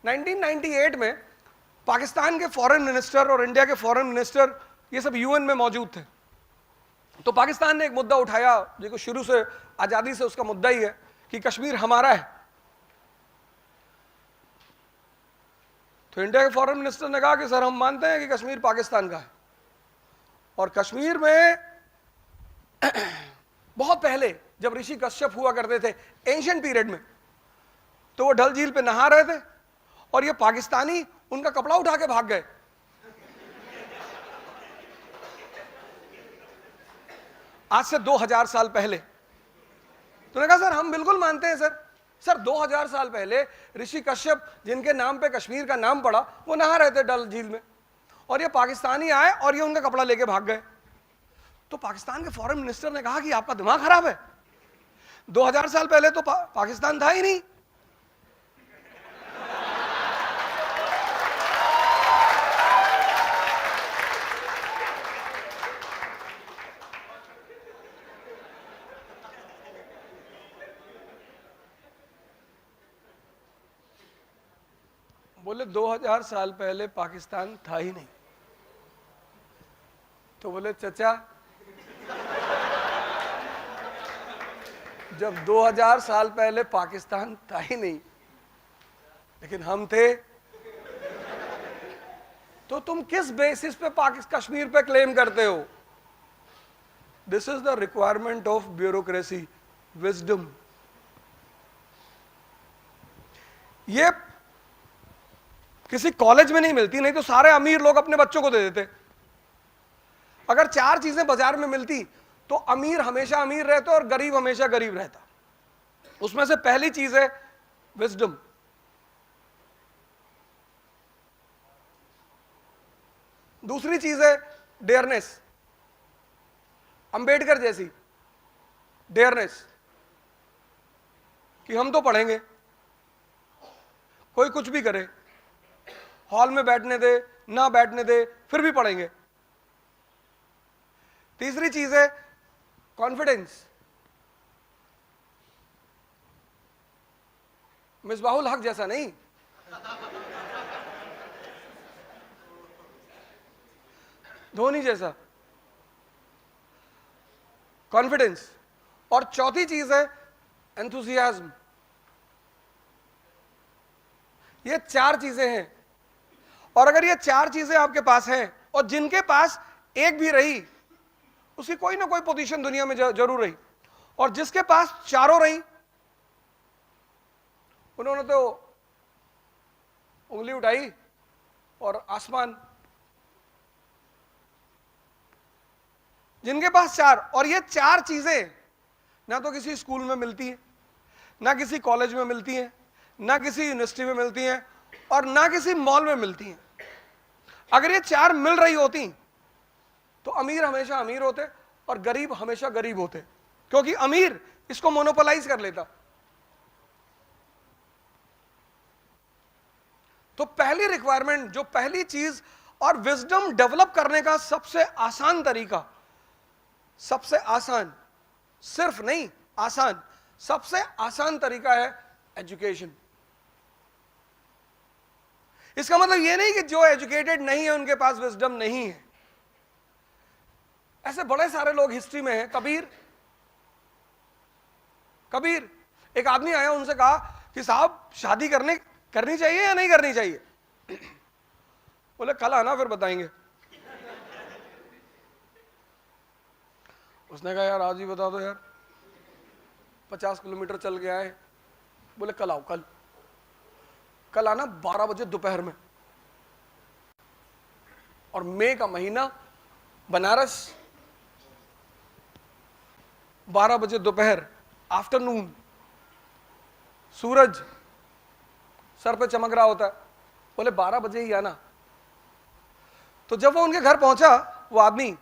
1998 में पाकिस्तान के foreign minister और इंडिया के फॉरेन मिनिस्टर ये सब यूएन में मौजूद थे। तो पाकिस्तान ने एक मुद्दा उठाया जो शुरू से आज़ादी से उसका मुद्दा ही है कि कश्मीर हमारा है। तो इंडिया के फॉरेन मिनिस्टर ने कहा कि सर हम मानते हैं कि कश्मीर पाकिस्तान का है, और कश्मीर में बहुत पहले जब ऋषि कश्यप हुआ करते थे एंशिएंट पीरियड में, तो वो डल झील पे नहा रहे थे और ये पाकिस्तानी उनका कपड़ा उठा के भाग गए। आज से 2000 साल पहले। तो उन्होंने कहा सर हम बिल्कुल मानते हैं सर 2000 साल पहले ऋषि कश्यप जिनके नाम पे कश्मीर का नाम पड़ा वो नहा रहे थे डल झील में, और ये पाकिस्तानी आए और ये उनका कपड़ा लेके भाग गए। तो पाकिस्तान के फॉरेन मिनिस्टर ने कहा कि आपका दिमाग खराब है, 2000 साल पहले तो पाकिस्तान था ही नहीं। बोले 2000 साल पहले पाकिस्तान था ही नहीं। तो बोले चचा जब 2000 साल पहले पाकिस्तान था ही नहीं लेकिन हम थे, तो तुम किस बेसिस पे कश्मीर पे क्लेम करते हो? This is the requirement of bureaucracy, wisdom. ये किसी कॉलेज में नहीं मिलती, नहीं तो सारे अमीर लोग अपने बच्चों को दे देते। अगर 4 चीजें बाजार में मिलती तो अमीर हमेशा अमीर रहता और गरीब हमेशा गरीब रहता। उसमें से पहली चीज है विजडम। दूसरी चीज है डेयरनेस, अंबेडकर जैसी डेयरनेस कि हम तो पढ़ेंगे, कोई कुछ भी करे, हॉल में बैठने दे ना बैठने दे फिर भी पढ़ेंगे। तीसरी चीज है कॉन्फिडेंस। मिसबाहुल हक जैसा नहीं, धोनी जैसा कॉन्फिडेंस। और चौथी चीज है एंथुसियाज्म। ये 4 चीजें हैं, और अगर ये 4 चीजें आपके पास हैं और जिनके पास एक भी रही उसकी कोई ना कोई पोजीशन दुनिया में जरूर रही, और जिसके पास चारों रही उन्होंने तो उंगली उठाई और आसमान। जिनके पास 4, और ये 4 चीजें ना तो किसी स्कूल में मिलती हैं, ना किसी कॉलेज में मिलती हैं, ना किसी यूनिवर्सिटी में मिलती हैं, और ना किसी मॉल में मिलती हैं। अगर ये 4 मिल रही होती तो अमीर हमेशा अमीर होते और गरीब हमेशा गरीब होते, क्योंकि अमीर इसको मोनोपोलाइज कर लेता। तो पहली रिक्वायरमेंट, जो पहली चीज, और विजडम डेवलप करने का सबसे आसान तरीका, सबसे आसान, सिर्फ नहीं आसान, सबसे आसान तरीका है एजुकेशन। इसका मतलब यह नहीं कि जो एजुकेटेड नहीं है उनके पास विजडम नहीं है। ऐसे बड़े सारे लोग हिस्ट्री में हैं। कबीर एक आदमी आया, उनसे कहा कि साहब शादी करनी चाहिए या नहीं करनी चाहिए? बोले कल आना फिर बताएंगे। उसने कहा यार आज ही बता दो यार, 50 किलोमीटर चल के आए। बोले कल आओ, कल आना 12 बजे दोपहर में, और मई का महीना, बनारस, 12 बजे दोपहर, आफ्टरनून, सूरज सर पे चमक रहा होता है। बोले 12 बजे ही आना। तो जब वो उनके घर पहुंचा, वो आदमी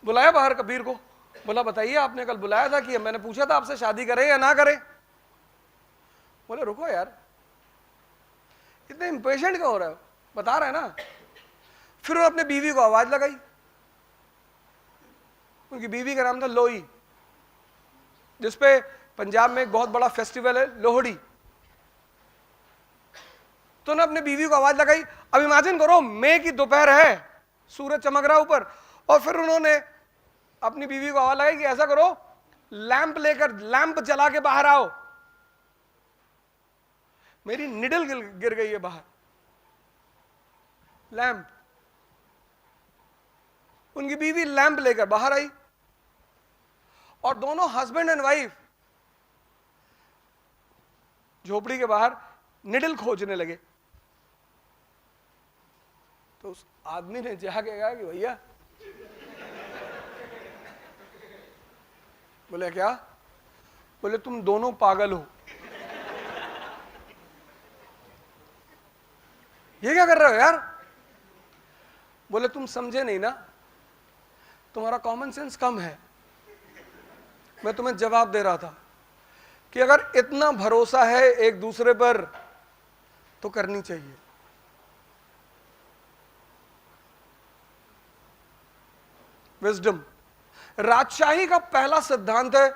बुलाया बाहर कबीर को, बोला बताइए आपने कल बुलाया था कि मैंने पूछा था आपसे शादी करें या ना करें? बोले रुको यार, इतने इंपेशेंट क्यों हो रहे हो, बता रहे हैं ना। फिर उन्होंने अपने बीवी को आवाज लगाई। उनकी बीवी का नाम था लोई, जिसपे पंजाब में एक बहुत बड़ा फेस्टिवल है लोहड़ी। तो उन्होंने अपनी बीवी को आवाज लगाई, अब इमेजिन करो मई की दोपहर है, सूरज चमक रहा ऊपर, और फिर उन्होंने अपनी बीवी को आवाज लगाई कि ऐसा करो, लैंप लेकर, लैंप जला के बाहर आओ, मेरी निडल गिर गई है बाहर। लैंप, उनकी बीवी लैंप लेकर बाहर आई और दोनों हस्बैंड एंड वाइफ झोपड़ी के बाहर निडल खोजने लगे। तो उस आदमी ने जाके कहा कि भैया, बोले क्या? बोले तुम दोनों पागल हो। ये क्या कर रहे हो यार? बोले तुम समझे नहीं ना, तुम्हारा कॉमन सेंस कम है। मैं तुम्हें जवाब दे रहा था कि अगर इतना भरोसा है एक दूसरे पर तो करनी चाहिए। विजडम, राजशाही का पहला सिद्धांत है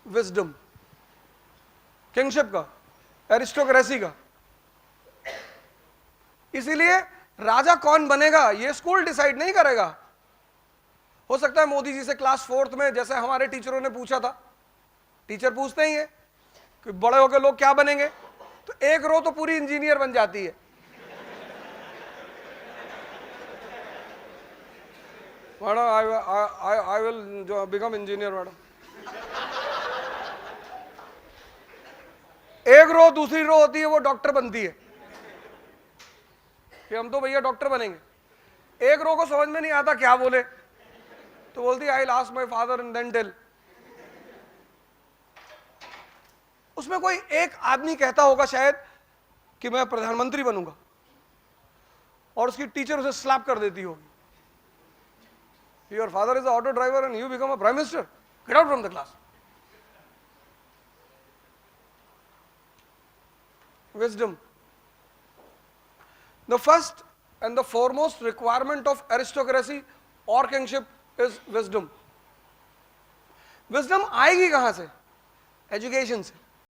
विजडम, किंगशिप का, एरिस्टोक्रेसी का। इसीलिए राजा कौन बनेगा ये स्कूल डिसाइड नहीं करेगा। हो सकता है मोदी जी से क्लास 4th में, जैसे हमारे टीचरों ने पूछा था, टीचर पूछते ही है कि बड़े होकर लोग क्या बनेंगे, तो एक रो तो पूरी इंजीनियर बन जाती है। Madam I will become engineer madam. एक रो दूसरी रो होती है, वो डॉक्टर बनती है कि हम तो भैया डॉक्टर बनेंगे। एक रो को समझ में नहीं आता क्या बोले, तो बोलती I will ask my father and then tell. उसमें कोई एक आदमी कहता होगा शायद कि मैं प्रधानमंत्री बनूंगा, और उसकी टीचर उसे स्लैप कर देती होगी, your father is a auto driver and you become a prime minister, get out from the class. Wisdom. The first and the foremost requirement of aristocracy or kingship is wisdom. Wisdom आएगी कहां से? Education से।